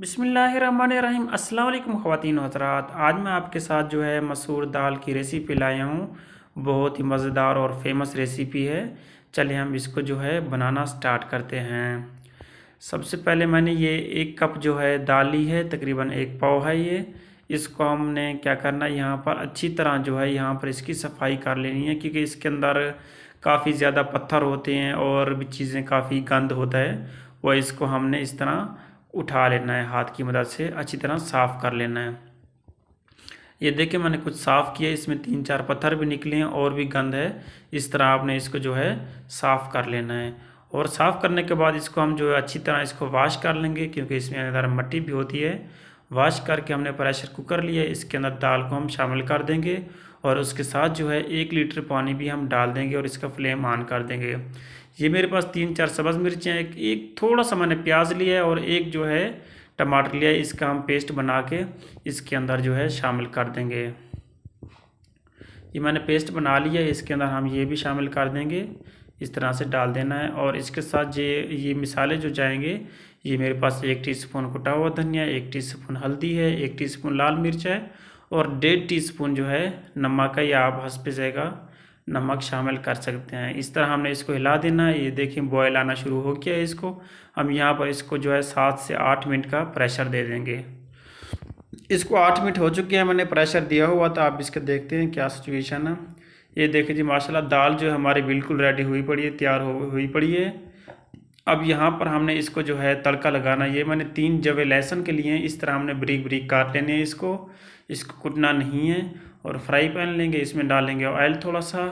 बिस्मिल्लाहिर्रहमानिर्रहीम। अस्सलाम वालेकुम ख़वातीन व हज़रात। आज मैं आपके साथ मसूर दाल की रेसिपी लाया हूँ। बहुत ही मज़ेदार और फेमस रेसिपी है। चलिए हम इसको बनाना स्टार्ट करते हैं। सबसे पहले मैंने ये 1 कप दाल ली है, तकरीबन 1 पाव है ये। इसको हमने क्या करना है, यहाँ पर अच्छी तरह यहाँ पर इसकी सफाई कर लेनी है, क्योंकि इसके अंदर काफ़ी ज़्यादा पत्थर होते हैं और भी चीज़ें, काफ़ी गंद होता है। वह इसको हमने इस तरह उठा लेना है, हाथ की मदद से अच्छी तरह साफ़ कर लेना है। ये देखिए मैंने कुछ साफ़ किया, इसमें 3-4 पत्थर भी निकले हैं और भी गंद है। इस तरह आपने इसको साफ़ कर लेना है। और साफ़ करने के बाद इसको हम अच्छी तरह इसको वॉश कर लेंगे, क्योंकि इसमें अंदर मिट्टी भी होती है। वॉश करके हमने प्रेशर कुकर लिया, इसके अंदर दाल को हम शामिल कर देंगे और उसके साथ 1 लीटर पानी भी हम डाल देंगे और इसका फ्लेम ऑन कर देंगे। ये मेरे पास 3-4 सब्ज़ मिर्चें, एक थोड़ा सा मैंने प्याज लिया है और एक टमाटर लिया है। इसका हम पेस्ट बना के इसके अंदर शामिल कर देंगे। ये मैंने पेस्ट बना लिया है, इसके अंदर हम ये भी शामिल कर देंगे। इस तरह से डाल देना है और इसके साथ ये मिसाले जाएंगे। ये मेरे पास 1 टीस्पून कुटा हुआ धनिया, 1 टीस्पून हल्दी है, 1 टीस्पून लाल मिर्च है और 1.5 टीस्पून नमक है, या आप हंसपे जाएगा नमक शामिल कर सकते हैं। इस तरह हमने इसको हिला देना है। ये देखिए बॉयल आना शुरू हो गया है। इसको हम यहाँ पर इसको 7 से 8 मिनट का प्रेशर दे देंगे। इसको 8 मिनट हो चुके हैं, मैंने प्रेशर दिया हुआ था। आप इसके देखते हैं क्या सिचुएशन है। ये देखिए जी माशाल्लाह दाल हमारी बिल्कुल रेडी हुई पड़ी है, तैयार हुई पड़ी है। अब यहाँ पर हमने इसको तड़का लगाना। ये मैंने 3 जवे लहसुन के लिए इस तरह हमने ब्रीक ब्रीक काट लेने हैं। इसको कुटना नहीं है। और फ्राई पैन लेंगे, इसमें डालेंगे ऑयल थोड़ा सा।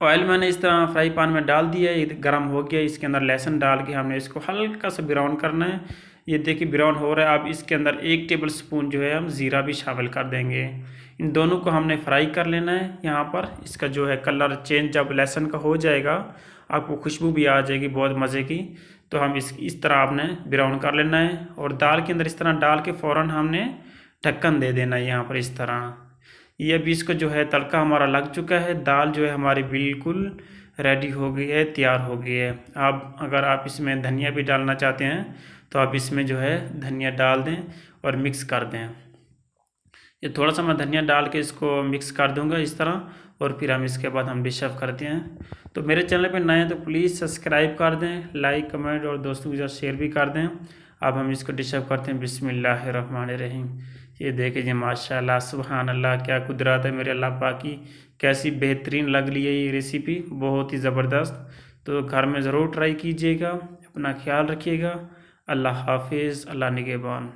ऑयल मैंने इस तरह फ्राई पैन में डाल दिया है, ये गर्म हो गया। इसके अंदर लहसुन डाल के हमने इसको हल्का सा ब्राउन करना है। ये देखिए ब्राउन हो रहा है। अब इसके अंदर 1 टेबल स्पून हम ज़ीरा भी शामिल कर देंगे। इन दोनों को हमने फ्राई कर लेना है। यहाँ पर इसका कलर चेंज जब लहसुन का हो जाएगा, आपको खुशबू भी आ जाएगी बहुत मज़े की। तो हम इस तरह आपने ब्राउन कर लेना है और दाल के अंदर इस तरह डाल के फ़ौरन हमने ढक्कन दे देना है यहाँ पर इस तरह। ये अभी इसको तड़का हमारा लग चुका है। दाल हमारी बिल्कुल रेडी हो गई है, तैयार हो गई है। आप अगर आप इसमें धनिया भी डालना चाहते हैं तो आप इसमें धनिया डाल दें और मिक्स कर दें। ये थोड़ा सा मैं धनिया डाल के इसको मिक्स कर दूंगा इस तरह, और फिर हम इसके बाद हम डिश ऑफ करते हैं। तो मेरे चैनल पे नए हैं तो प्लीज़ सब्सक्राइब कर दें, लाइक कमेंट और दोस्तों के साथ शेयर भी कर दें। अब हम इसको डिश ऑफ करते हैं। बिस्मिल्लाहिर्रहमानिर्रहीम। ये देखिए जी माशाल्लाह सुभान अल्लाह, क्या कुदरत है मेरे अल्लाह पाक की। कैसी बेहतरीन लग रही है ये रेसिपी, बहुत ही ज़बरदस्त। तो घर में ज़रूर ट्राई कीजिएगा। अपना ख्याल रखिएगा। अल्लाह हाफिज़, अल्लाह निगहबान।